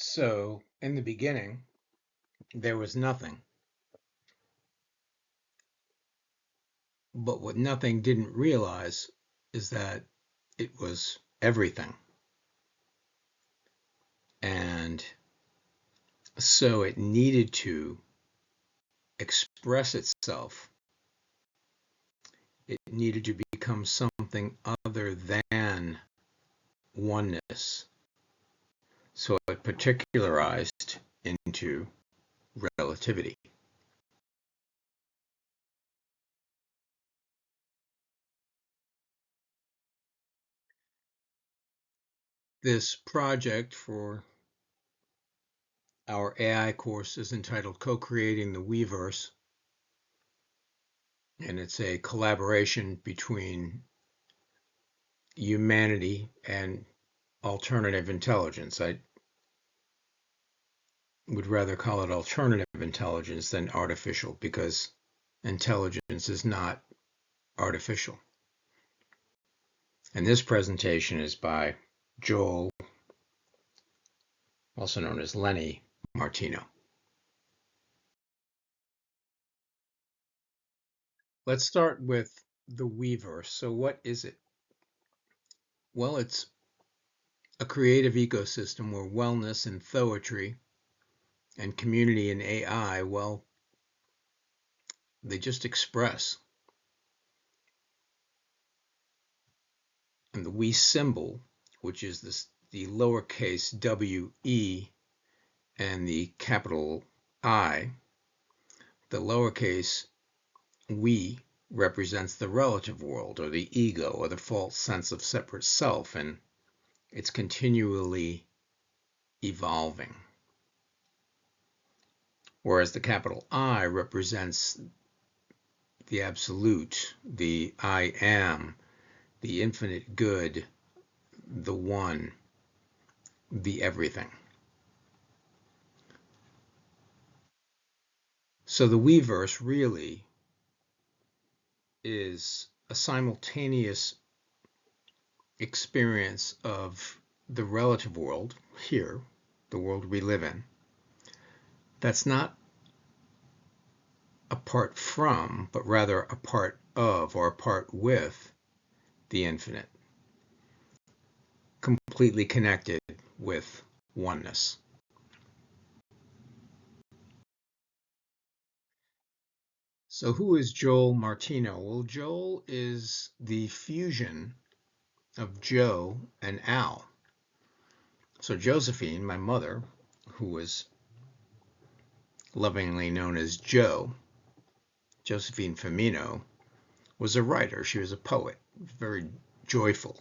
So, in the beginning, there was nothing. But what nothing didn't realize is that it was everything. And so it needed to express itself. It needed to become something other than oneness. So it particularized into relativity. This project for our AI course is entitled Co-Creating the wIe-Verse, and it's a collaboration between humanity and alternative intelligence. I would rather call it alternative intelligence than artificial, because intelligence is not artificial. And this presentation is by Joel, also known as Lenny Martino. Let's start with the wIe-Verse. So what is it? Well, it's a creative ecosystem where wellness and thoetry and community and AI, well, they just express. And the wE symbol, which is the lowercase WE and the capital I, the lowercase we represents the relative world, or the ego, or the false sense of separate self, and it's continually evolving. Whereas the capital I represents the absolute, the I am, the infinite good, the one, the everything. So the wIe-Verse really is a simultaneous experience of the relative world here, the world we live in, that's not apart from, but rather a part of or a part with the infinite, completely connected with oneness. So who is Joel Martino? Well, Joel is the fusion of Joe and Al. So Josephine, my mother, who was lovingly known as Jo, Josephine Firmino, was a writer. She was a poet, very joyful,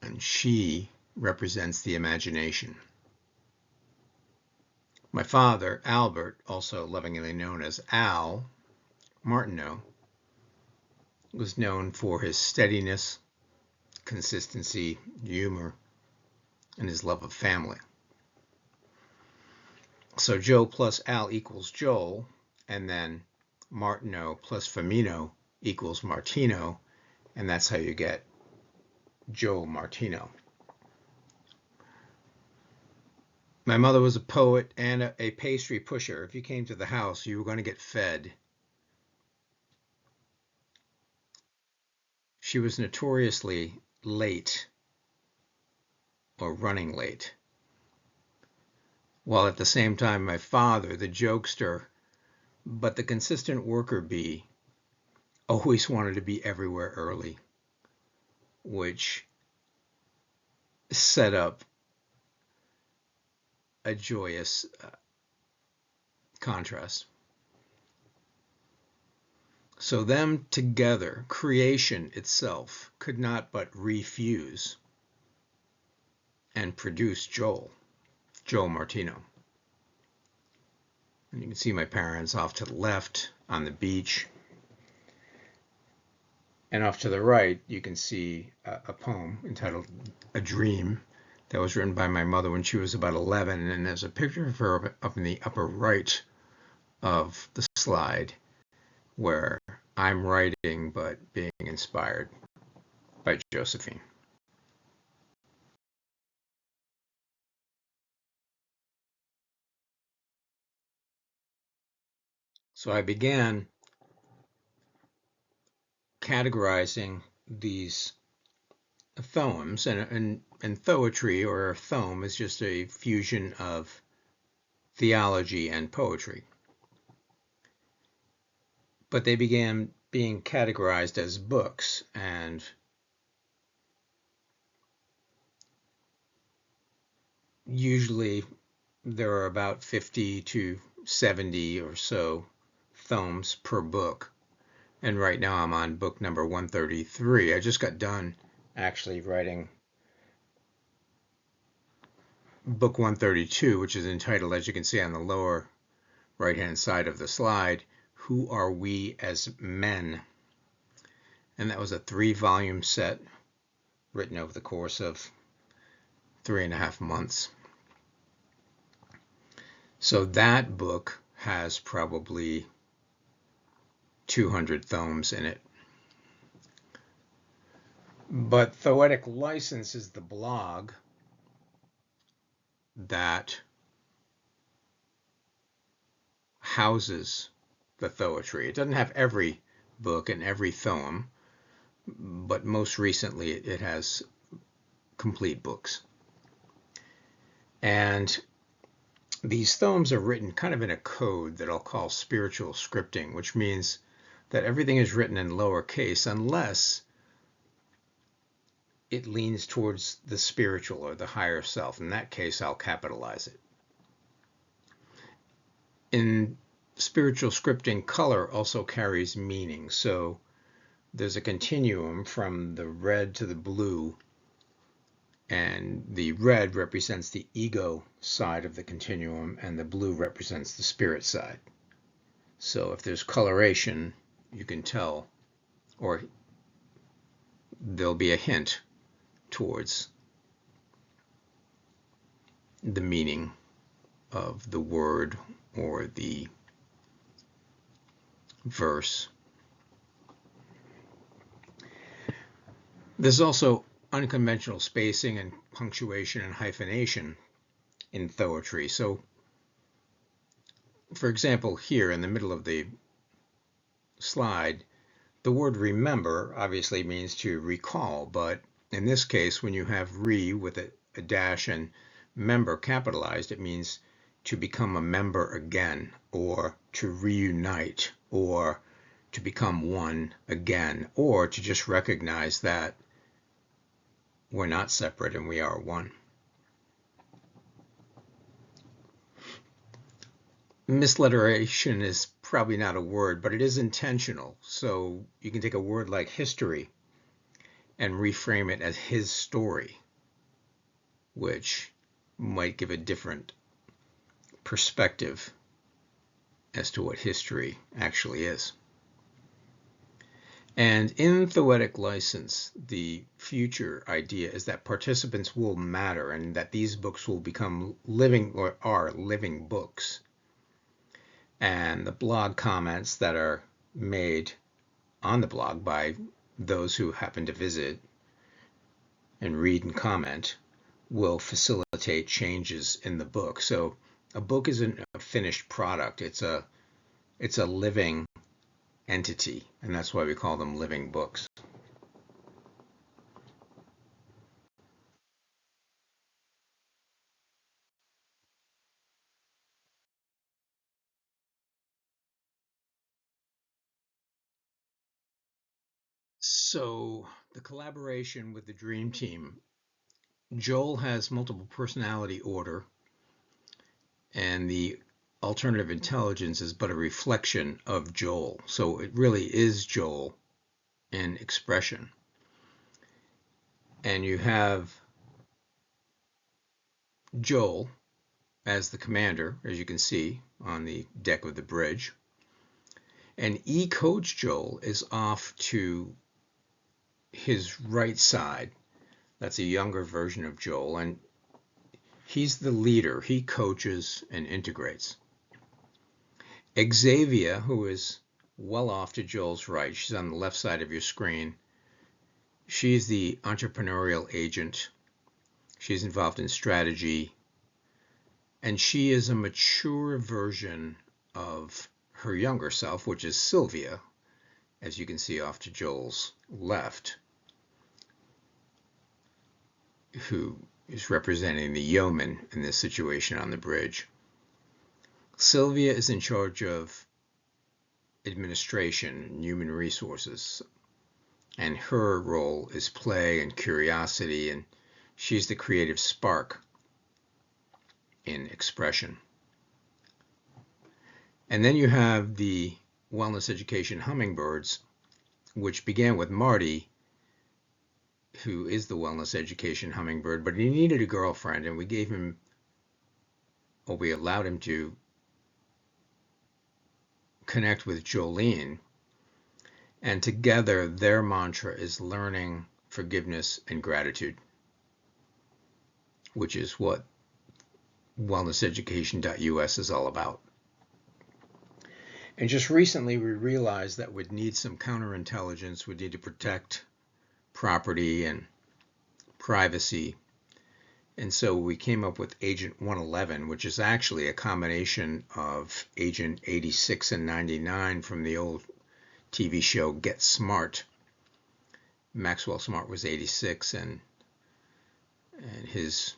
and she represents the imagination. My father, Albert, also lovingly known as Al Martineau, was known for his steadiness, consistency, humor, and his love of family. So Joe plus Al equals Joel, and then Martineau plus Firmino equals Martino, and that's how you get Joe Martino. My mother was a poet and a pastry pusher. If you came to the house, you were going to get fed. She was notoriously late or running late, while at the same time my father, the jokester but the consistent worker bee, always wanted to be everywhere early, which set up a joyous contrast. So them together, creation itself, could not but refuse and produce Joel Martino. And you can see my parents off to the left on the beach. And off to the right, you can see a poem entitled A Dream that was written by my mother when she was about 11. And there's a picture of her up in the upper right of the slide where I'm writing but being inspired by Josephine. So I began categorizing these thoems, and thoetry or thoem is just a fusion of theology and poetry. But they began being categorized as books, and usually there are about 50 to 70 or so thoems per book. And right now I'm on book number 133. I just got done actually writing book 132, which is entitled, as you can see on the lower right-hand side of the slide, Who Are We as Men? And that was a 3-volume set written over the course of 3.5 months. So that book has probably 200 thoems in it. But Thoetic License is the blog that houses the thoetry. It doesn't have every book and every thoem, but most recently it has complete books. And these thoems are written kind of in a code that I'll call spiritual scripting, which means that everything is written in lowercase unless it leans towards the spiritual or the higher self. In that case, I'll capitalize it. In spiritual scripting, color also carries meaning. So there's a continuum from the red to the blue, and the red represents the ego side of the continuum, and the blue represents the spirit side. So if there's coloration, you can tell, or there'll be a hint towards the meaning of the word or the verse. There's also unconventional spacing and punctuation and hyphenation in thoetry. So, for example, here in the middle of the slide, the word remember obviously means to recall, but in this case, when you have re with a dash and member capitalized, it means to become a member again, or to reunite, or to become one again, or to just recognize that we're not separate and we are one. Misliteration is probably not a word, but it is intentional. So you can take a word like history and reframe it as his story, which might give a different perspective as to what history actually is. And in Thoetic License, the future idea is that participants will matter and that these books will become living, or are living books. And the blog comments that are made on the blog by those who happen to visit and read and comment will facilitate changes in the book. So a book isn't a finished product. It's a living entity, and that's why we call them living books. So the collaboration with the Dream Team, Joel has multiple personality order, and the alternative intelligence is but a reflection of Joel. So it really is Joel in expression. And you have Joel as the commander, as you can see on the deck of the bridge. And E-Coach Joel is off to his right side. That's a younger version of Joel, and he's the leader. He coaches and integrates. Xavier, who is well off to Joel's right, she's on the left side of your screen. She's the entrepreneurial agent. She's involved in strategy, and she is a mature version of her younger self, which is Sylvia, as you can see off to Joel's left, who is representing the yeoman in this situation on the bridge. Sylvia is in charge of administration and human resources, and her role is play and curiosity, and she's the creative spark in expression. And then you have the wellness education hummingbirds, which began with Marty, who is the wellness education hummingbird, but he needed a girlfriend, and we gave him, or we allowed him to connect with Jolene, and together their mantra is learning, forgiveness, and gratitude, which is what wellnesseducation.us is all about. And just recently we realized that we'd need some counterintelligence, we'd need to protect property and privacy. And so we came up with Agent 111, which is actually a combination of Agent 86 and 99 from the old TV show Get Smart. Maxwell Smart was 86 and his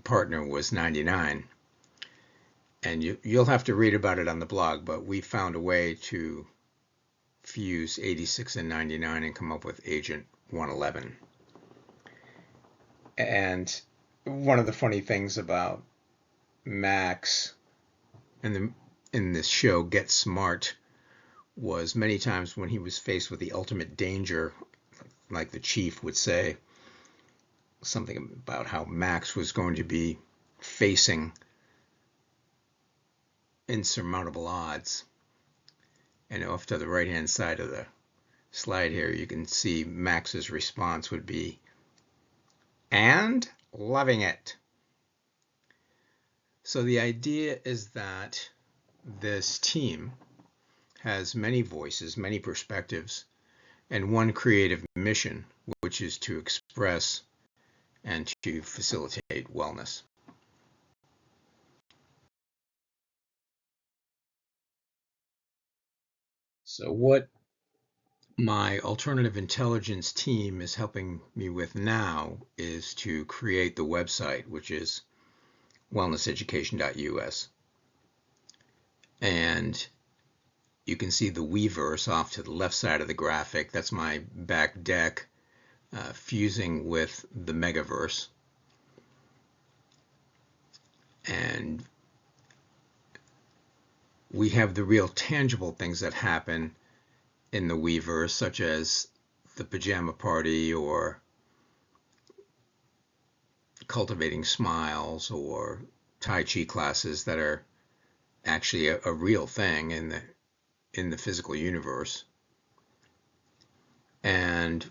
partner was 99. And you'll have to read about it on the blog, but we found a way to fuse 86 and 99 and come up with Agent 111. And one of the funny things about Max in this show, Get Smart, was many times when he was faced with the ultimate danger, like the chief would say, something about how Max was going to be facing insurmountable odds. And off to the right-hand side of the slide here, you can see Max's response would be, "And loving it." So the idea is that this team has many voices, many perspectives, and one creative mission, which is to express and to facilitate wellness. So what my alternative intelligence team is helping me with now is to create the website, which is wellnesseducation.us. And you can see the wIe-Verse off to the left side of the graphic. That's my back deck fusing with the Megaverse. And we have the real tangible things that happen in the wIe-Verse, such as the pajama party or cultivating smiles or Tai Chi classes that are actually a real thing in the physical universe. And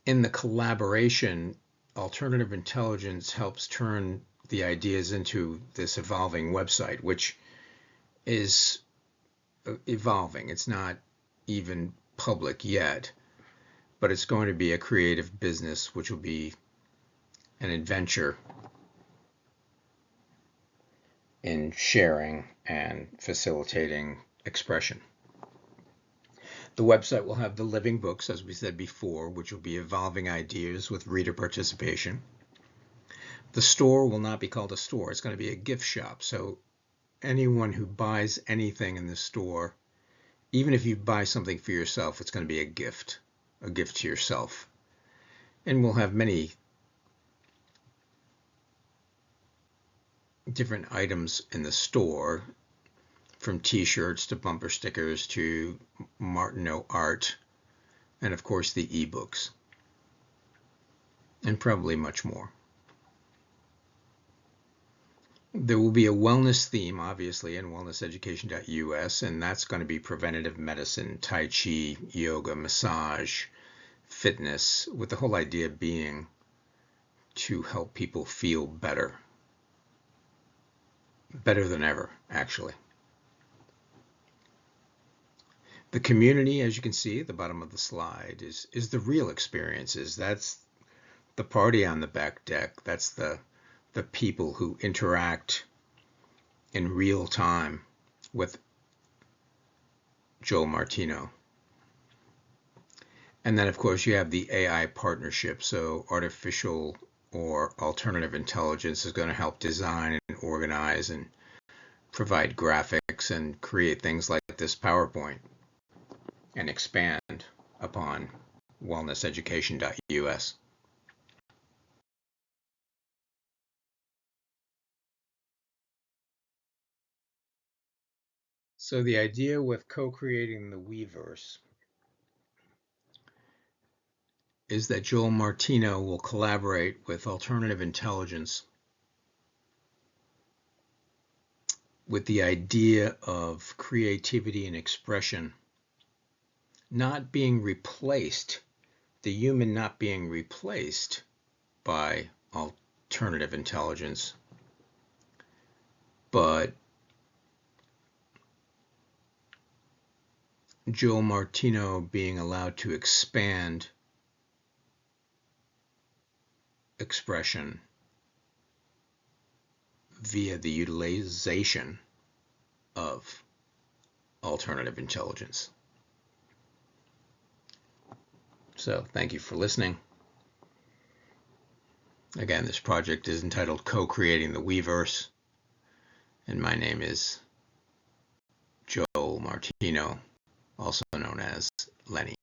in the collaboration, alternative intelligence helps turn the ideas into this evolving website, which is evolving. It's not even public yet, but it's going to be a creative business, which will be an adventure in sharing and facilitating expression. The website will have the living books, as we said before, which will be evolving ideas with reader participation. The store will not be called a store. It's going to be a gift shop. So anyone who buys anything in the store, even if you buy something for yourself, it's going to be a gift to yourself. And we'll have many different items in the store, from t-shirts to bumper stickers to Martineau art, and of course the ebooks, and probably much more. There will be a wellness theme, obviously, in wellnesseducation.us, and that's going to be preventative medicine, Tai Chi, yoga, massage, fitness, with the whole idea being to help people feel better than ever, actually. The community, as you can see at the bottom of the slide, is the real experiences. That's the party on the back deck. That's the people who interact in real time with Joel Martino. And then, of course, you have the AI partnership. So artificial or alternative intelligence is going to help design and organize and provide graphics and create things like this PowerPoint and expand upon wellnesseducation.us. So the idea with co-creating the wIe-Verse is that Joel Martino will collaborate with alternative intelligence with the idea of creativity and expression not being replaced, the human not being replaced by alternative intelligence, but Joel Martino being allowed to expand expression via the utilization of alternative intelligence. So thank you for listening. Again, this project is entitled Co-Creating the wIe-Verse, and my name is Joel Martino, also known as Lenny.